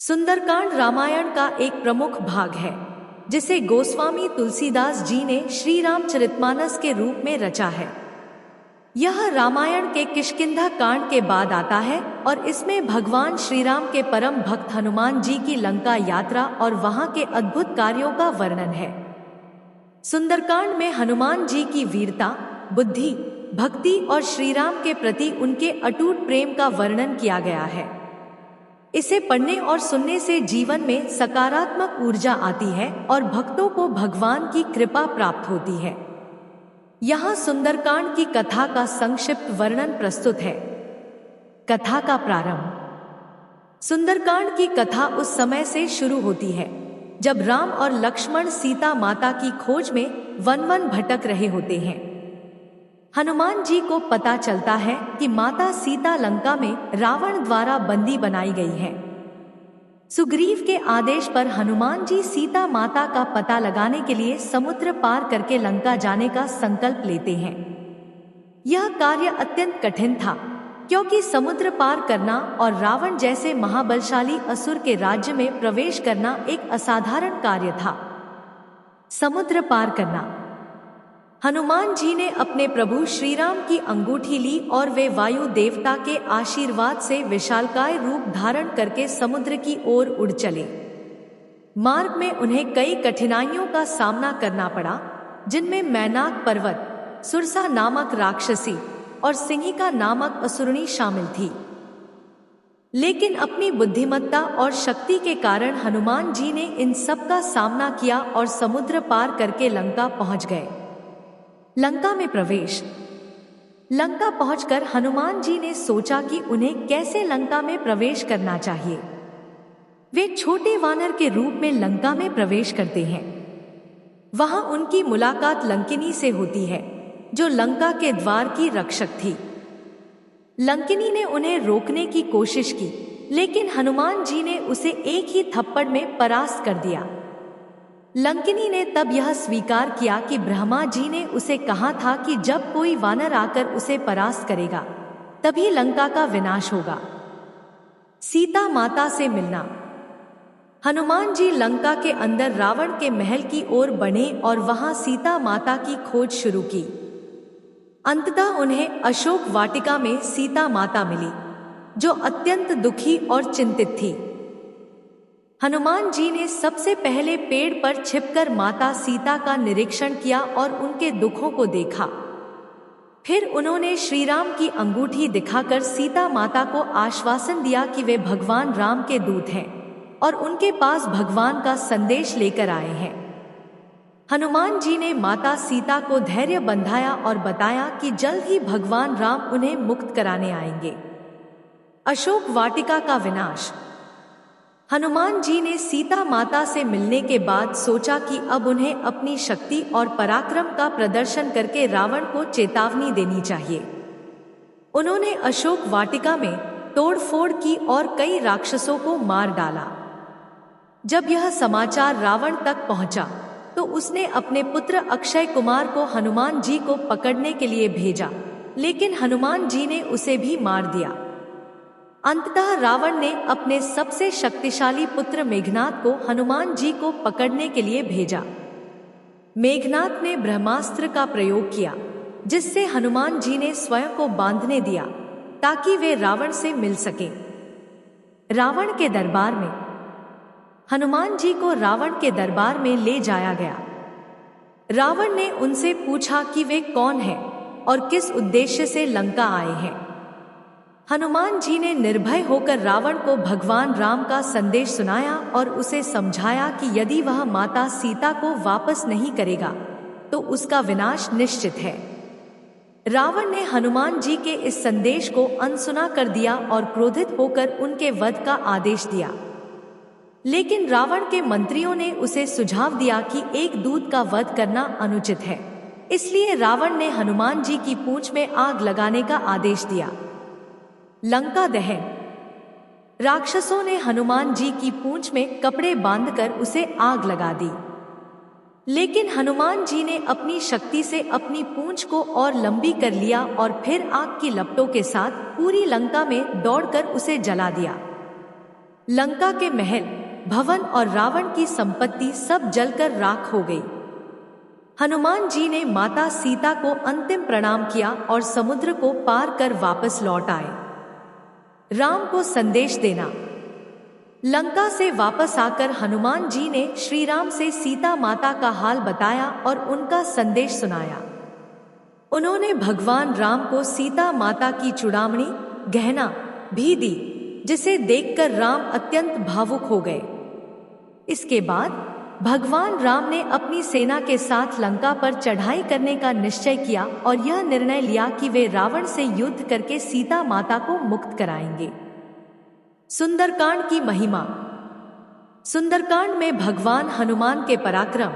सुंदरकांड रामायण का एक प्रमुख भाग है जिसे गोस्वामी तुलसीदास जी ने श्री रामचरितमानस के रूप में रचा है। यह रामायण के किष्किंधा कांड के बाद आता है और इसमें भगवान श्री राम के परम भक्त हनुमान जी की लंका यात्रा और वहां के अद्भुत कार्यों का वर्णन है। सुंदरकांड में हनुमान जी की वीरता, बुद्धि, भक्ति और श्री राम के प्रति उनके अटूट प्रेम का वर्णन किया गया है। इसे पढ़ने और सुनने से जीवन में सकारात्मक ऊर्जा आती है और भक्तों को भगवान की कृपा प्राप्त होती है। यहाँ सुंदरकांड की कथा का संक्षिप्त वर्णन प्रस्तुत है। कथा का प्रारंभ। सुंदरकांड की कथा उस समय से शुरू होती है जब राम और लक्ष्मण सीता माता की खोज में वन भटक रहे होते हैं। हनुमान जी को पता चलता है कि माता सीता लंका में रावण द्वारा बंदी बनाई गई है। सुग्रीव के आदेश पर हनुमान जी सीता माता का पता लगाने के लिए समुद्र पार करके लंका जाने का संकल्प लेते हैं। यह कार्य अत्यंत कठिन था क्योंकि समुद्र पार करना और रावण जैसे महाबलशाली असुर के राज्य में प्रवेश करना एक असाधारण कार्य था। समुद्र पार करना। हनुमान जी ने अपने प्रभु श्री राम की अंगूठी ली और वे वायु देवता के आशीर्वाद से विशालकाय रूप धारण करके समुद्र की ओर उड़ चले। मार्ग में उन्हें कई कठिनाइयों का सामना करना पड़ा, जिनमें मैनाक पर्वत, सुरसा नामक राक्षसी और सिंहिका नामक असुरनी शामिल थी। लेकिन अपनी बुद्धिमत्ता और शक्ति के कारण हनुमान जी ने इन सब का सामना किया और समुद्र पार करके लंका पहुंच गए। लंका में प्रवेश। लंका पहुंचकर हनुमान जी ने सोचा कि उन्हें कैसे लंका में प्रवेश करना चाहिए। वे छोटे वानर के रूप में लंका में प्रवेश करते हैं। वहां उनकी मुलाकात लंकिनी से होती है, जो लंका के द्वार की रक्षक थी। लंकिनी ने उन्हें रोकने की कोशिश की, लेकिन हनुमान जी ने उसे एक ही थप्पड़ में परास्त कर दिया। लंकिनी ने तब यह स्वीकार किया कि ब्रह्मा जी ने उसे कहा था कि जब कोई वानर आकर उसे परास्त करेगा तभी लंका का विनाश होगा। सीता माता से मिलना। हनुमान जी लंका के अंदर रावण के महल की ओर बढ़े और वहां सीता माता की खोज शुरू की। अंततः उन्हें अशोक वाटिका में सीता माता मिली, जो अत्यंत दुखी और चिंतित थी। हनुमान जी ने सबसे पहले पेड़ पर छिपकर माता सीता का निरीक्षण किया और उनके दुखों को देखा। फिर उन्होंने श्री राम की अंगूठी दिखाकर सीता माता को आश्वासन दिया कि वे भगवान राम के दूत हैं और उनके पास भगवान का संदेश लेकर आए हैं। हनुमान जी ने माता सीता को धैर्य बंधाया और बताया कि जल्द ही भगवान राम उन्हें मुक्त कराने आएंगे। अशोक वाटिका का विनाश। हनुमान जी ने सीता माता से मिलने के बाद सोचा कि अब उन्हें अपनी शक्ति और पराक्रम का प्रदर्शन करके रावण को चेतावनी देनी चाहिए। उन्होंने अशोक वाटिका में तोड़फोड़ की और कई राक्षसों को मार डाला। जब यह समाचार रावण तक पहुंचा तो उसने अपने पुत्र अक्षय कुमार को हनुमान जी को पकड़ने के लिए भेजा, लेकिन हनुमान जी ने उसे भी मार दिया। अंततः रावण ने अपने सबसे शक्तिशाली पुत्र मेघनाद को हनुमान जी को पकड़ने के लिए भेजा। मेघनाद ने ब्रह्मास्त्र का प्रयोग किया, जिससे हनुमान जी ने स्वयं को बांधने दिया ताकि वे रावण से मिल सके। रावण के दरबार में। हनुमान जी को रावण के दरबार में ले जाया गया। रावण ने उनसे पूछा कि वे कौन हैं और किस उद्देश्य से लंका आए हैं। हनुमान जी ने निर्भय होकर रावण को भगवान राम का संदेश सुनाया और उसे समझाया कि यदि वह माता सीता को वापस नहीं करेगा तो उसका विनाश निश्चित है। रावण ने हनुमान जी के इस संदेश को अनसुना कर दिया और क्रोधित होकर उनके वध का आदेश दिया। लेकिन रावण के मंत्रियों ने उसे सुझाव दिया कि एक दूत का वध करना अनुचित है, इसलिए रावण ने हनुमान जी की पूंछ में आग लगाने का आदेश दिया। लंका दहन। राक्षसों ने हनुमान जी की पूंछ में कपड़े बांधकर उसे आग लगा दी, लेकिन हनुमान जी ने अपनी शक्ति से अपनी पूंछ को और लंबी कर लिया और फिर आग की लपटों के साथ पूरी लंका में दौड़कर उसे जला दिया। लंका के महल, भवन और रावण की संपत्ति सब जलकर राख हो गई। हनुमान जी ने माता सीता को अंतिम प्रणाम किया और समुद्र को पार कर वापस लौट आए। राम को संदेश देना। लंका से वापस आकर हनुमान जी ने श्री राम से सीता माता का हाल बताया और उनका संदेश सुनाया। उन्होंने भगवान राम को सीता माता की चूड़ामणि, गहना भी दी, जिसे देखकर राम अत्यंत भावुक हो गए। इसके बाद भगवान राम ने अपनी सेना के साथ लंका पर चढ़ाई करने का निश्चय किया और यह निर्णय लिया कि वे रावण से युद्ध करके सीता माता को मुक्त कराएंगे। सुंदरकांड की महिमा। सुंदरकांड में भगवान हनुमान के पराक्रम,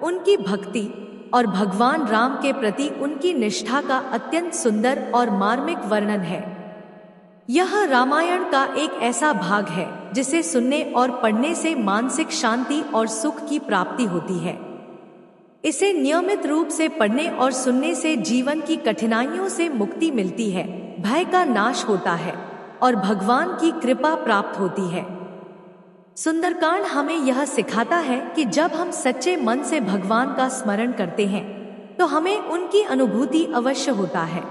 उनकी भक्ति और भगवान राम के प्रति उनकी निष्ठा का अत्यंत सुंदर और मार्मिक वर्णन है। यह रामायण का एक ऐसा भाग है जिसे सुनने और पढ़ने से मानसिक शांति और सुख की प्राप्ति होती है। इसे नियमित रूप से पढ़ने और सुनने से जीवन की कठिनाइयों से मुक्ति मिलती है, भय का नाश होता है और भगवान की कृपा प्राप्त होती है। सुंदरकांड हमें यह सिखाता है कि जब हम सच्चे मन से भगवान का स्मरण करते हैं तो हमें उनकी अनुभूति अवश्य होता है।